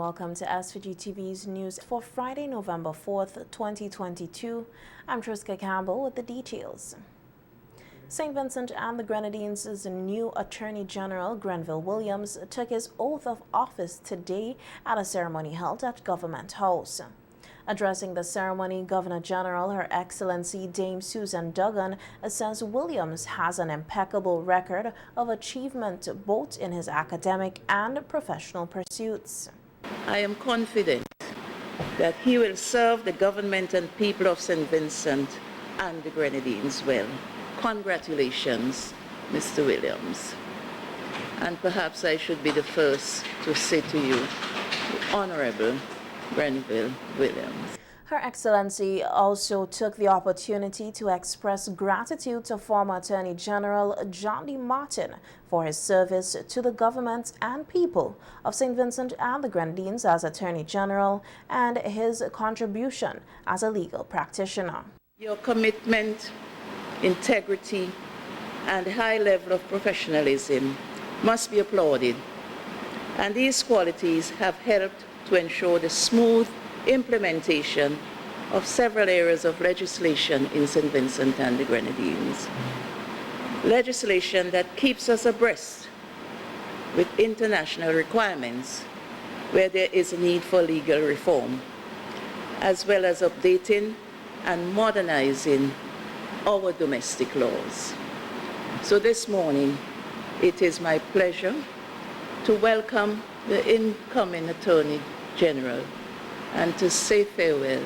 welcome to SVG TV's news for Friday, November 4th, 2022. I'm Triska Campbell with the details. St. Vincent and the Grenadines' new Attorney General, Grenville Williams, took his oath of office today at a ceremony held at Government House. Addressing the ceremony, Governor General, Her Excellency Dame Susan Duggan, says Williams has an impeccable record of achievement both in his academic and professional pursuits. I am confident that he will serve the government and people of St. Vincent and the Grenadines well. Congratulations, Mr. Williams. And perhaps I should be the first to say to you, Honorable Grenville Williams. Her Excellency also took the opportunity to express gratitude to former Attorney General John D. Martin for his service to the government and people of St. Vincent and the Grenadines as Attorney General and his contribution as a legal practitioner. Your commitment, integrity, and high level of professionalism must be applauded, and these qualities have helped to ensure the smooth implementation of several areas of legislation in St. Vincent and the Grenadines. Legislation that keeps us abreast with international requirements where there is a need for legal reform, as well as updating and modernizing our domestic laws. So this morning, it is my pleasure to welcome the incoming Attorney General and to say farewell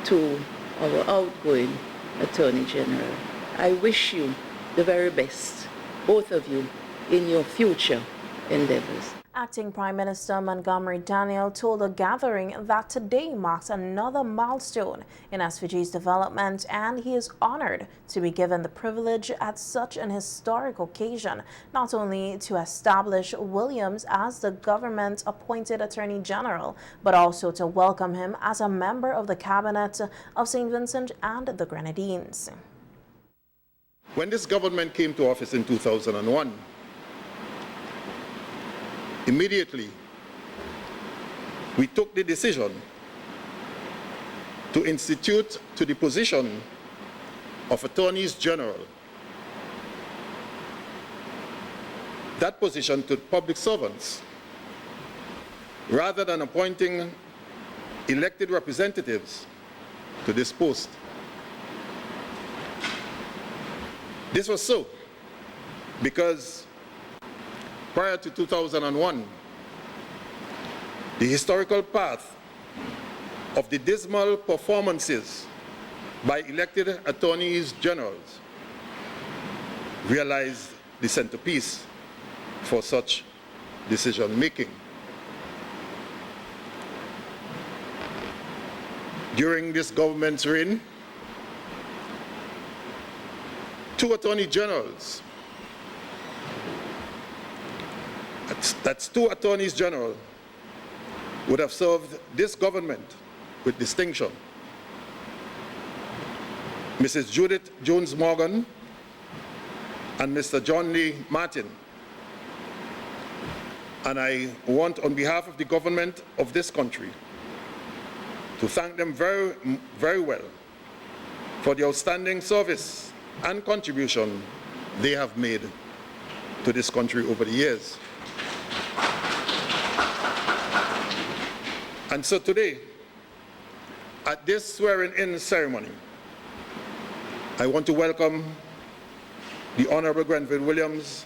to our outgoing Attorney General. I wish you the very best, both of you, in your future endeavors. Acting Prime Minister Montgomery Daniel told a gathering that today marks another milestone in SVG's development, and he is honored to be given the privilege at such an historic occasion, not only to establish Williams as the government-appointed Attorney General, but also to welcome him as a member of the Cabinet of St. Vincent and the Grenadines. When this government came to office in 2001, immediately, we took the decision to institute to the position of Attorneys General that position to public servants, rather than appointing elected representatives to this post. This was so because prior to 2001, the historical path of the dismal performances by elected attorneys generals realized the centerpiece for such decision-making. During this government's reign, 2 attorney generals, that's 2 attorneys general, would have served this government with distinction. Mrs. Judith Jones Morgan and Mr. John Lee Martin. And I want, on behalf of the government of this country, to thank them very, very well for the outstanding service and contribution they have made to this country over the years. And so today, at this swearing-in ceremony, I want to welcome the Honorable Grenville Williams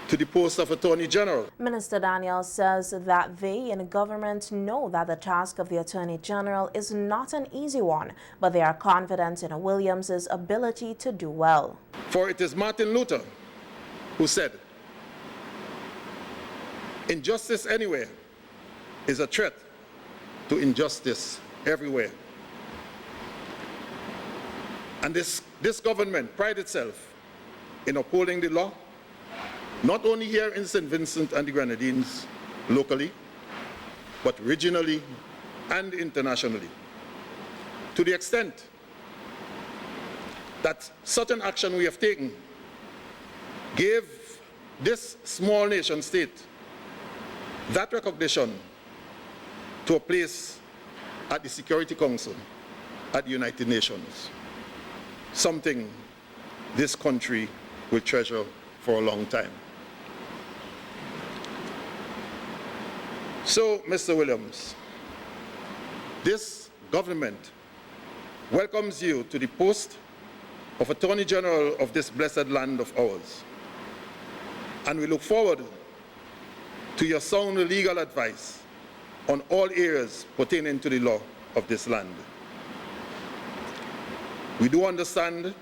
to the post of Attorney General. Minister Daniel says that they in government know that the task of the Attorney General is not an easy one, but they are confident in Williams' ability to do well. For it is Martin Luther who said, "Injustice anywhere is a threat to injustice everywhere." And this government prides itself in upholding the law, not only here in St. Vincent and the Grenadines locally, but regionally and internationally, to the extent that certain action we have taken gave this small nation state that recognition to a place at the Security Council at the United Nations, something this country will treasure for a long time. So, Mr. Williams, this government welcomes you to the post of Attorney General of this blessed land of ours, and we look forward to your sound legal advice on all areas pertaining to the law of this land. We do understand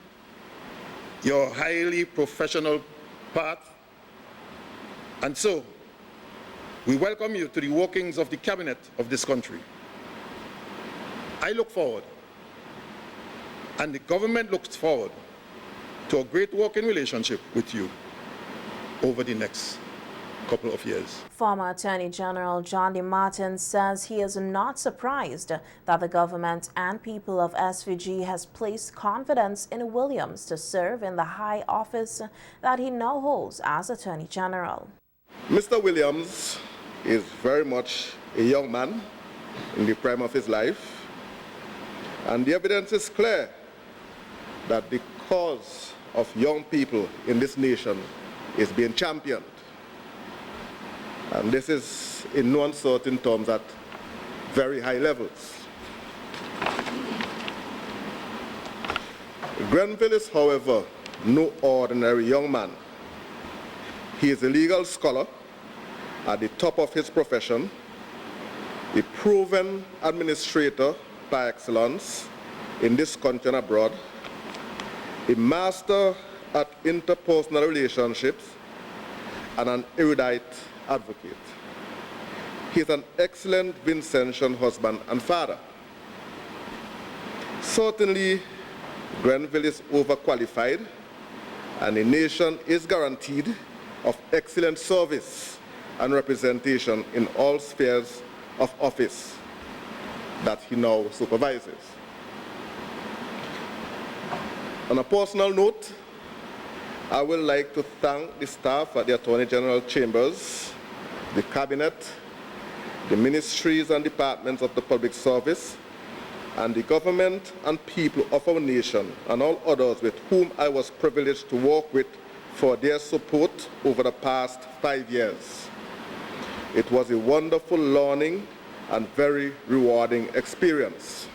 your highly professional path, and so we welcome you to the workings of the cabinet of this country. I look forward, and the government looks forward, to a great working relationship with you over the next couple of years. Former Attorney General John D. Martin says he is not surprised that the government and people of SVG has placed confidence in Williams to serve in the high office that he now holds as Attorney General. Mr. Williams is very much a young man in the prime of his life, and the evidence is clear that the cause of young people in this nation is being championed. And this is in no uncertain terms at very high levels. Grenville is, however, no ordinary young man. He is a legal scholar at the top of his profession, a proven administrator par excellence in this country and abroad, a master at interpersonal relationships, and an erudite advocate. He is an excellent Vincentian husband and father. Certainly, Grenville is overqualified, and the nation is guaranteed of excellent service and representation in all spheres of office that he now supervises. On a personal note, I would like to thank the staff at the Attorney General Chambers, the Cabinet, the ministries and departments of the public service, and the government and people of our nation, and all others with whom I was privileged to work with for their support over the past 5 years. It was a wonderful learning and very rewarding experience.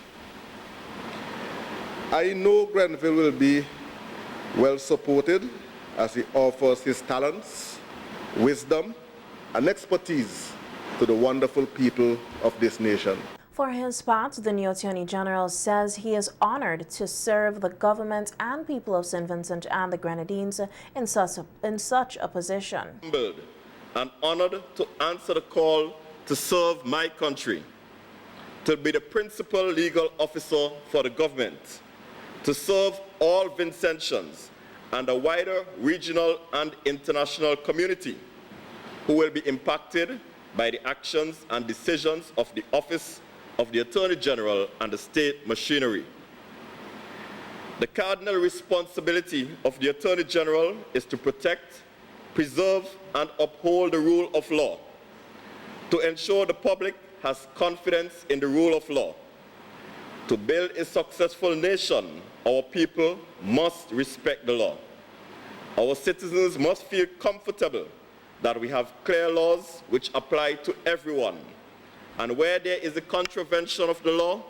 I know Grenville will be well supported as he offers his talents, wisdom, and expertise to the wonderful people of this nation. For his part, the new Attorney General says he is honored to serve the government and people of St. Vincent and the Grenadines in such a position. Humbled and honored to answer the call to serve my country, to be the principal legal officer for the government, to serve all Vincentians and a wider regional and international community who will be impacted by the actions and decisions of the Office of the Attorney General and the state machinery. The cardinal responsibility of the Attorney General is to protect, preserve, and uphold the rule of law, to ensure the public has confidence in the rule of law. To build a successful nation, our people must respect the law. Our citizens must feel comfortable that we have clear laws which apply to everyone. And where there is a contravention of the law,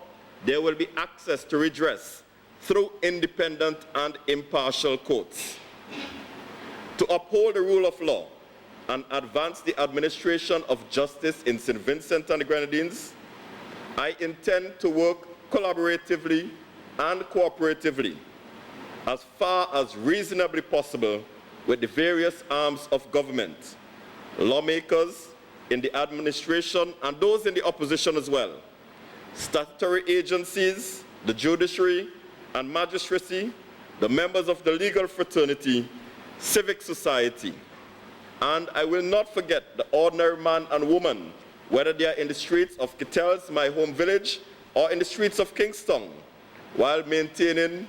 there will be access to redress through independent and impartial courts. To uphold the rule of law and advance the administration of justice in St. Vincent and the Grenadines, I intend to work collaboratively and cooperatively as far as reasonably possible with the various arms of government, lawmakers in the administration and those in the opposition as well, statutory agencies, the judiciary and magistracy, the members of the legal fraternity, civic society, and I will not forget the ordinary man and woman, whether they are in the streets of Kittel's, my home village, or in the streets of Kingston, while maintaining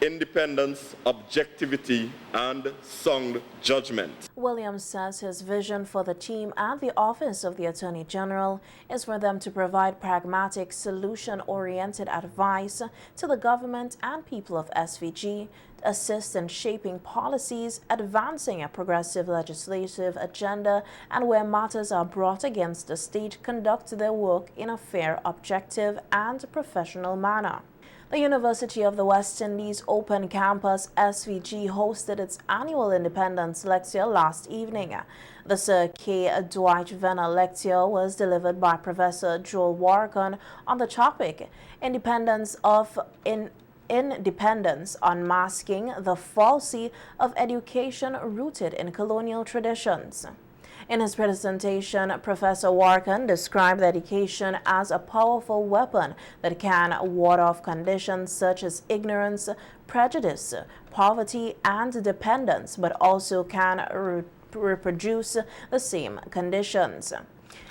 independence, objectivity, and sound judgment. Williams says his vision for the team and the Office of the Attorney General is for them to provide pragmatic, solution-oriented advice to the government and people of SVG, assist in shaping policies, advancing a progressive legislative agenda, and where matters are brought against the state, conduct their work in a fair, objective, and professional manner. The University of the West Indies Open Campus SVG hosted its annual Independence Lecture last evening. The Sir K. Dwight Venner Lecture was delivered by Professor Joel Warrican on the topic Independence, Unmasking the Fallacy of Education Rooted in Colonial Traditions. In his presentation, Professor Warrican described education as a powerful weapon that can ward off conditions such as ignorance, prejudice, poverty, and dependence, but also can reproduce the same conditions.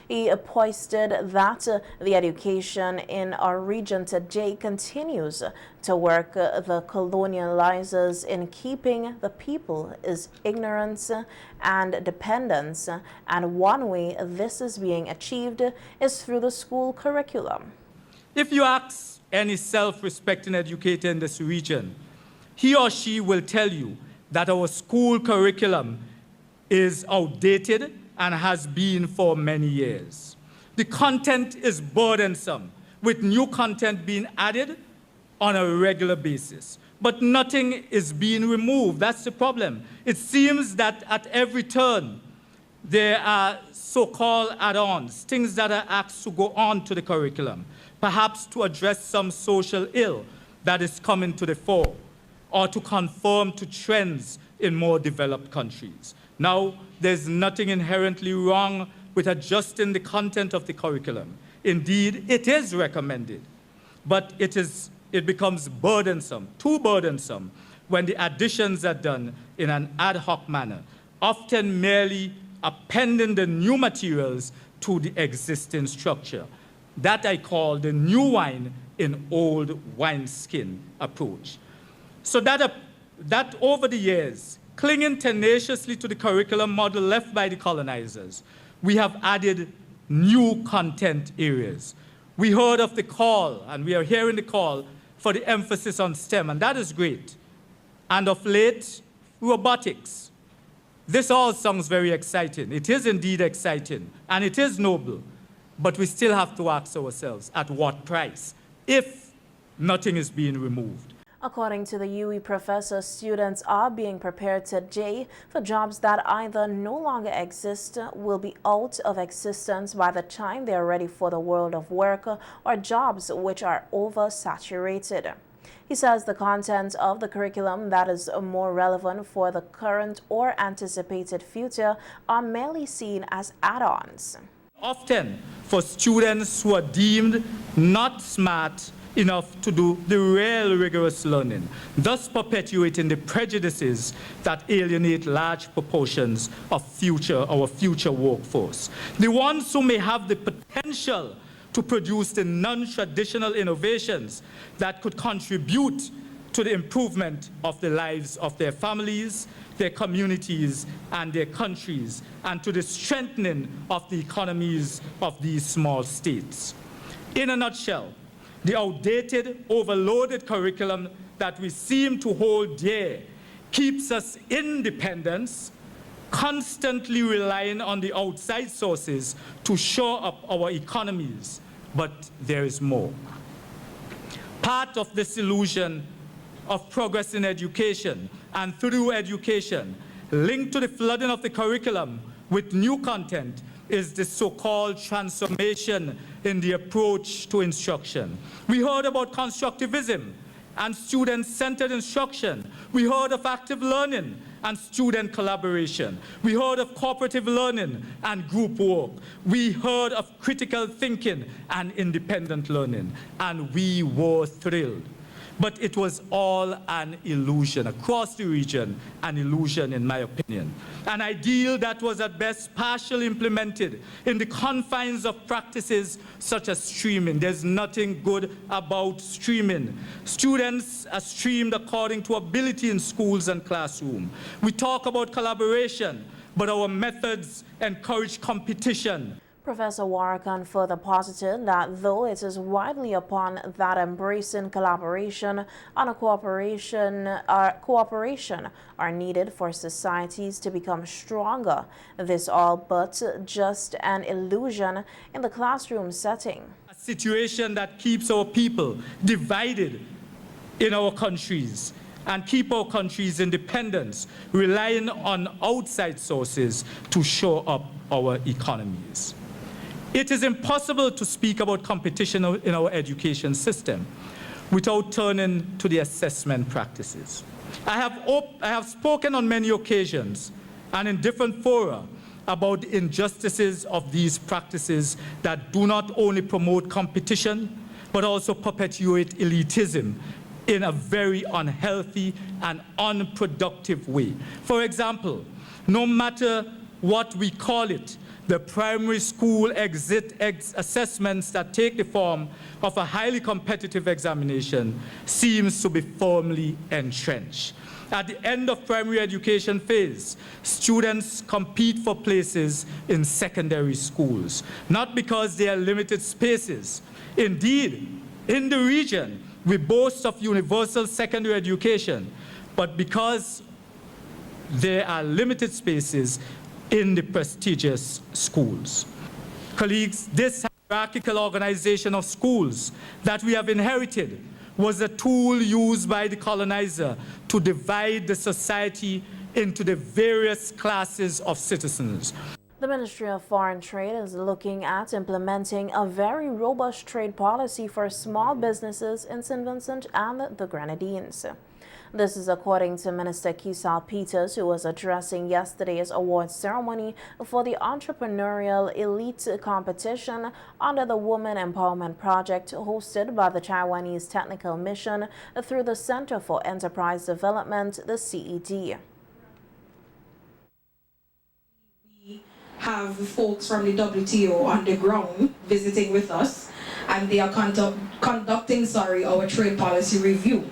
He posted that the education in our region today continues to work the colonializers in keeping the people is ignorance and dependence, and one way this is being achieved is through the school curriculum. If you ask any self-respecting educator in this region, he or she will tell you that our school curriculum is outdated and has been for many years. The content is burdensome, with new content being added on a regular basis. But nothing is being removed. That's the problem. It seems that at every turn, there are so-called add-ons, things that are asked to go on to the curriculum, perhaps to address some social ill that is coming to the fore, or to conform to trends in more developed countries. Now, there's nothing inherently wrong with adjusting the content of the curriculum. Indeed, it is recommended, but it becomes burdensome, too burdensome, when the additions are done in an ad hoc manner, often merely appending the new materials to the existing structure. That I call the new wine in old wineskin approach. So that over the years, clinging tenaciously to the curriculum model left by the colonizers, we have added new content areas. We heard of the call, and we are hearing the call for the emphasis on STEM, and that is great. And of late, robotics. This all sounds very exciting. It is indeed exciting, and it is noble, but we still have to ask ourselves, at what price, if nothing is being removed? According to the UWI professor, students are being prepared today for jobs that either no longer exist, will be out of existence by the time they are ready for the world of work, or jobs which are oversaturated. He says the content of the curriculum that is more relevant for the current or anticipated future are merely seen as add-ons. Often for students who are deemed not smart enough to do the real rigorous learning, thus perpetuating the prejudices that alienate large proportions of our future workforce. The ones who may have the potential to produce the non-traditional innovations that could contribute to the improvement of the lives of their families, their communities, and their countries, and to the strengthening of the economies of these small states. In a nutshell, the outdated, overloaded curriculum that we seem to hold dear keeps us in dependence, constantly relying on the outside sources to shore up our economies. But there is more. Part of this illusion of progress in education and through education, linked to the flooding of the curriculum with new content, is the so-called transformation in the approach to instruction. We heard about constructivism and student-centered instruction. We heard of active learning and student collaboration. We heard of cooperative learning and group work. We heard of critical thinking and independent learning, and we were thrilled. But it was all an illusion, across the region, an illusion in my opinion. An ideal that was at best partially implemented in the confines of practices such as streaming. There's nothing good about streaming. Students are streamed according to ability in schools and classroom. We talk about collaboration, but our methods encourage competition. Professor Warrican further posited that though it is widely upon that embracing collaboration and cooperation are needed for societies to become stronger, this all but just an illusion in the classroom setting. A situation that keeps our people divided in our countries and keep our countries' independence, relying on outside sources to shore up our economies. It is impossible to speak about competition in our education system without turning to the assessment practices. I have spoken on many occasions and in different fora about the injustices of these practices that do not only promote competition, but also perpetuate elitism in a very unhealthy and unproductive way. For example, no matter what we call it, the primary school exit assessments that take the form of a highly competitive examination seems to be firmly entrenched. At the end of primary education phase, students compete for places in secondary schools, not because they are limited spaces. Indeed, in the region, we boast of universal secondary education, but because there are limited spaces in the prestigious schools. Colleagues, this hierarchical organization of schools that we have inherited was a tool used by the colonizer to divide the society into the various classes of citizens. The Ministry of Foreign Trade is looking at implementing a very robust trade policy for small businesses in St. Vincent and the Grenadines. This is according to Minister Kisal Peters, who was addressing yesterday's awards ceremony for the Entrepreneurial Elite Competition under the Women Empowerment Project hosted by the Taiwanese Technical Mission through the Center for Enterprise Development, the CED. We have folks from the WTO on the ground visiting with us, and they are conducting our trade policy review.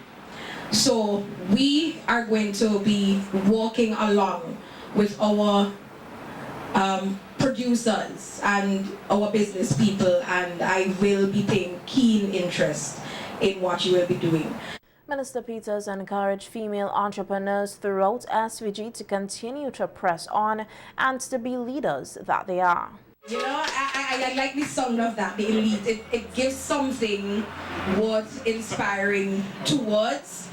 So we are going to be walking along with our producers and our business people, and I will be paying keen interest in what you will be doing. Minister Peters encouraged female entrepreneurs throughout SVG to continue to press on and to be leaders that they are. You know, I like the sound of that, the elite. It gives something worth inspiring towards.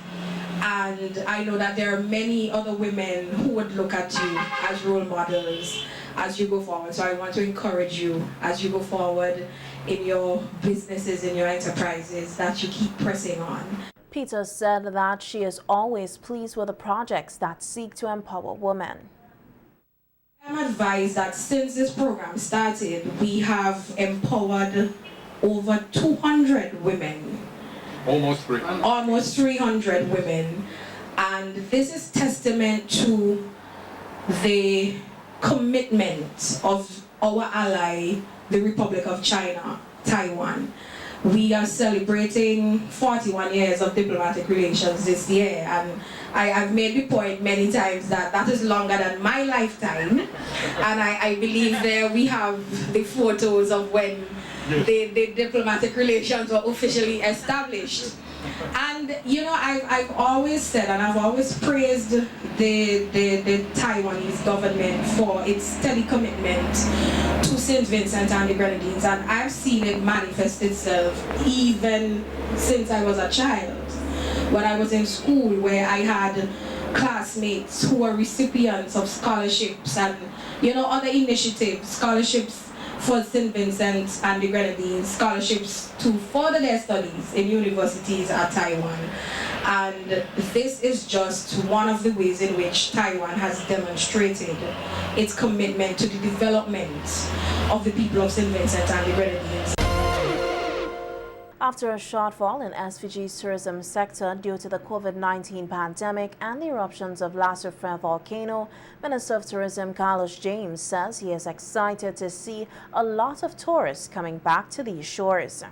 And I know that there are many other women who would look at you as role models as you go forward. So I want to encourage you as you go forward in your businesses, in your enterprises, that you keep pressing on. Peters said that she is always pleased with the projects that seek to empower women. I'm advised that since this program started, we have empowered over 200 women. Almost 300 women, and this is testament to the commitment of our ally, the Republic of China, Taiwan. We are celebrating 41 years of diplomatic relations this year, and I've made the point many times that that is longer than my lifetime, and I believe there we have the photos of when the diplomatic relations were officially established. And you know, I've always said, and I've always praised the Taiwanese government for its steady commitment to St. Vincent and the Grenadines, and I've seen it manifest itself even since I was a child. When I was in school, where I had classmates who were recipients of scholarships and, you know, other initiatives, scholarships for St. Vincent and the Grenadines, scholarships to further their studies in universities at Taiwan. And this is just one of the ways in which Taiwan has demonstrated its commitment to the development of the people of St. Vincent and the Grenadines. After a shortfall in SVG's tourism sector due to the COVID-19 pandemic and the eruptions of La Soufrière volcano, Minister of Tourism Carlos James says he is excited to see a lot of tourists coming back to these shores.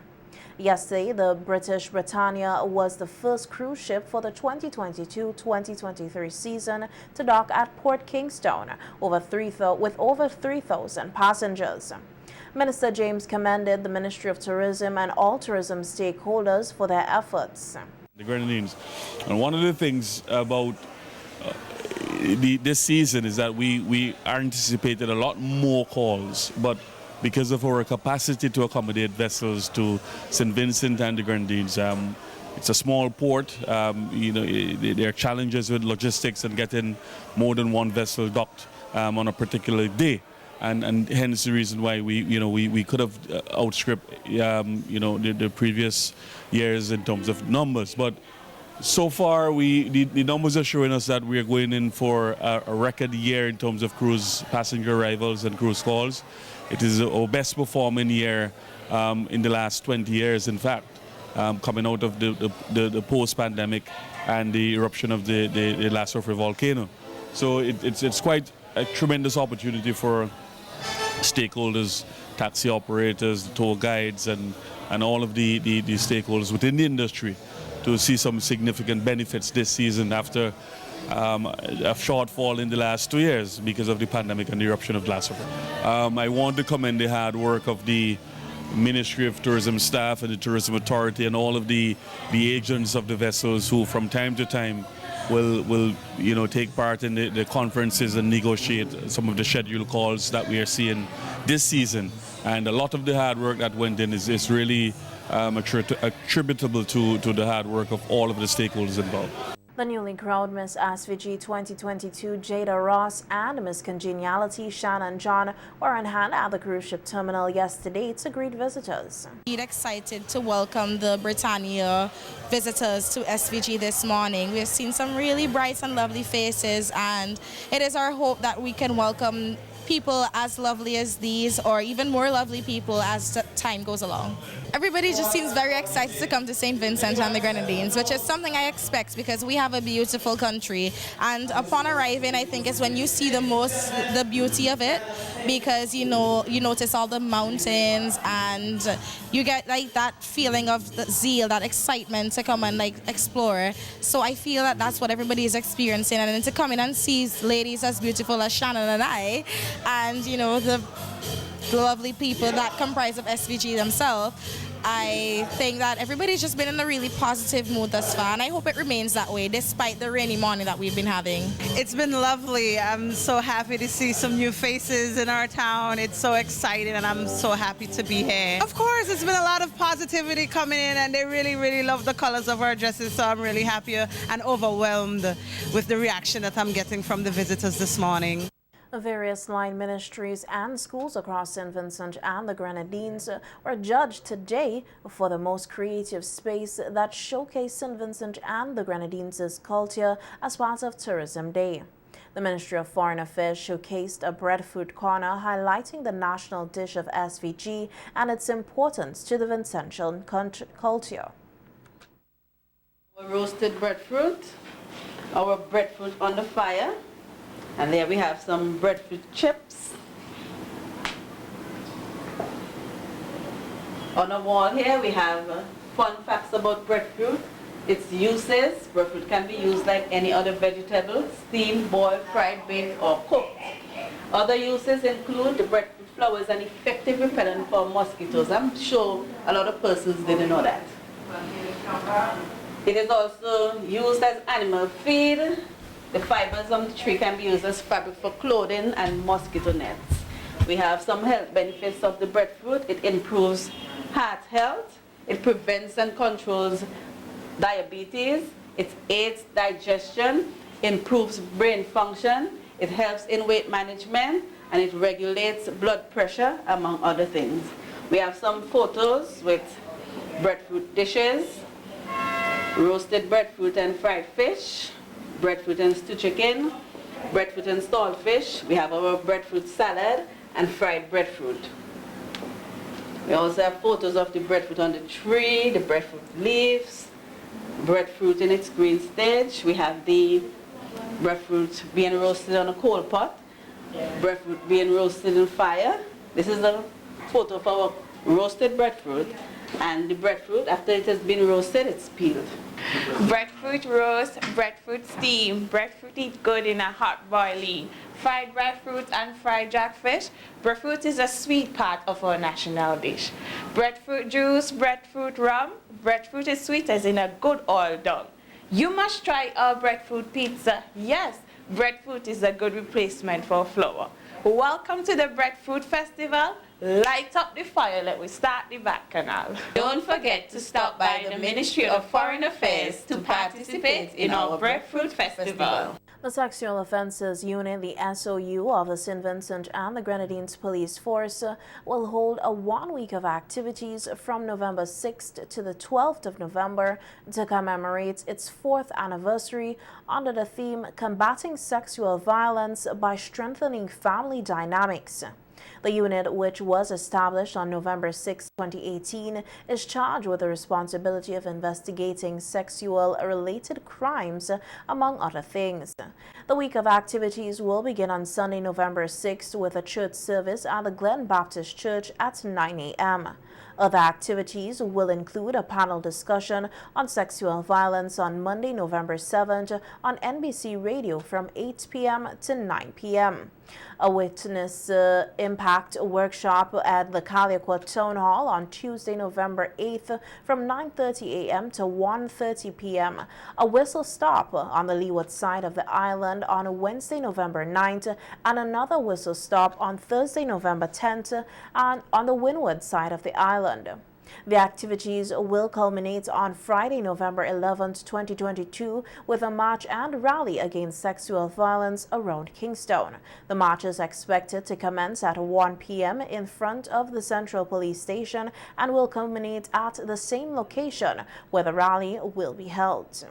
Yesterday, the British Britannia was the first cruise ship for the 2022-2023 season to dock at Port Kingstown with over 3,000 passengers. Minister James commended the Ministry of Tourism and all tourism stakeholders for their efforts. The Grenadines. And one of the things about this season is that we are anticipating a lot more calls, but because of our capacity to accommodate vessels to St. Vincent and the Grenadines, it's a small port. There are challenges with logistics and getting more than one vessel docked on a particular day. And hence the reason why we could have outstripped the previous years in terms of numbers. But so far, the numbers are showing us that we are going in for a record year in terms of cruise passenger arrivals and cruise calls. It is our best performing year in the last 20 years, in fact, coming out of the post-pandemic and the eruption of the La Soufrière volcano. So it's quite a tremendous opportunity for stakeholders, taxi operators, tour guides, and all of the stakeholders within the industry to see some significant benefits this season after a shortfall in the last 2 years because of the pandemic and the eruption of La Soufrière. I want to commend the hard work of the Ministry of Tourism staff and the Tourism Authority and all of the agents of the vessels who from time to time will take part in the conferences and negotiate some of the scheduled calls that we are seeing this season. And a lot of the hard work that went in is really attributable to the hard work of all of the stakeholders involved. The newly crowned Miss SVG 2022 Jada Ross and Miss Congeniality Shannon John were on hand at the cruise ship terminal yesterday to greet visitors. We're excited to welcome the Britannia visitors to SVG this morning. We've seen some really bright and lovely faces, and it is our hope that we can welcome people as lovely as these, or even more lovely people as time goes along. Everybody just seems very excited to come to St. Vincent and the Grenadines, which is something I expect because we have a beautiful country. And upon arriving, I think is when you see the beauty of it, because you notice all the mountains and you get like that feeling of the zeal, that excitement to come and like explore. So I feel that that's what everybody is experiencing, and then to come in and see ladies as beautiful as Shannon and I, and the lovely people that comprise of SVG themselves, I think that everybody's just been in a really positive mood thus far, and I hope it remains that way despite the rainy morning that we've been having. It's been lovely. I'm so happy to see some new faces in our town. It's so exciting, and I'm so happy to be here. Of course, it's been a lot of positivity coming in, and they really, really love the colors of our dresses, so I'm really happy and overwhelmed with the reaction that I'm getting from the visitors this morning. Various line ministries and schools across St. Vincent and the Grenadines were judged today for the most creative space that showcased St. Vincent and the Grenadines' culture as part of Tourism Day. The Ministry of Foreign Affairs showcased a breadfruit corner highlighting the national dish of SVG and its importance to the Vincentian culture. Our roasted breadfruit, our breadfruit on the fire. And there we have some breadfruit chips. On the wall here we have fun facts about breadfruit. Its uses. Breadfruit can be used like any other vegetable, steamed, boiled, fried, baked, or cooked. Other uses include the breadfruit flour is an effective repellent for mosquitoes. I'm sure a lot of persons didn't know that. It is also used as animal feed. The fibers of the tree can be used as fabric for clothing and mosquito nets. We have some health benefits of the breadfruit. It improves heart health. It prevents and controls diabetes. It aids digestion, improves brain function. It helps in weight management, and it regulates blood pressure, among other things. We have some photos with breadfruit dishes, roasted breadfruit and fried fish, breadfruit and stew chicken, breadfruit and stalled fish. We have our breadfruit salad and fried breadfruit. We also have photos of the breadfruit on the tree, the breadfruit leaves, breadfruit in its green stage. We have the breadfruit being roasted on a coal pot, breadfruit being roasted in fire. This is a photo of our roasted breadfruit, and the breadfruit, after it has been roasted, it's peeled. Breadfruit roast, breadfruit steam, breadfruit eat good in a hot boiling. Fried breadfruit and fried jackfish. Breadfruit is a sweet part of our national dish. Breadfruit juice, breadfruit rum. Breadfruit is sweet as in a good oil dung. You must try our breadfruit pizza. Yes, breadfruit is a good replacement for flour. Welcome to the Breadfruit Festival. Light up the fire, let we start the bacchanal. Don't forget to stop by the Ministry of Foreign Affairs to participate in our Breadfruit Festival. The Sexual Offences Unit, the SOU of the St. Vincent and the Grenadines Police Force, will hold a 1 week of activities from November 6th to the 12th of November to commemorate its 4th anniversary under the theme Combating Sexual Violence by Strengthening Family Dynamics. The unit, which was established on November 6, 2018, is charged with the responsibility of investigating sexual-related crimes, among other things. The week of activities will begin on Sunday, November 6th, with a church service at the Glen Baptist Church at 9 a.m. Other activities will include a panel discussion on sexual violence on Monday, November 7th on NBC Radio from 8 p.m. to 9 p.m. A witness impact workshop at the Caliacot Town Hall on Tuesday, November 8th from 9:30 a.m. to 1:30 p.m. A whistle stop on the leeward side of the island on Wednesday, November 9th, and another whistle stop on Thursday, November 10th, and on the windward side of the island. The activities will culminate on Friday, November 11, 2022, with a march and rally against sexual violence around Kingstown. The march is expected to commence at 1 p.m. in front of the Central Police Station and will culminate at the same location where the rally will be held.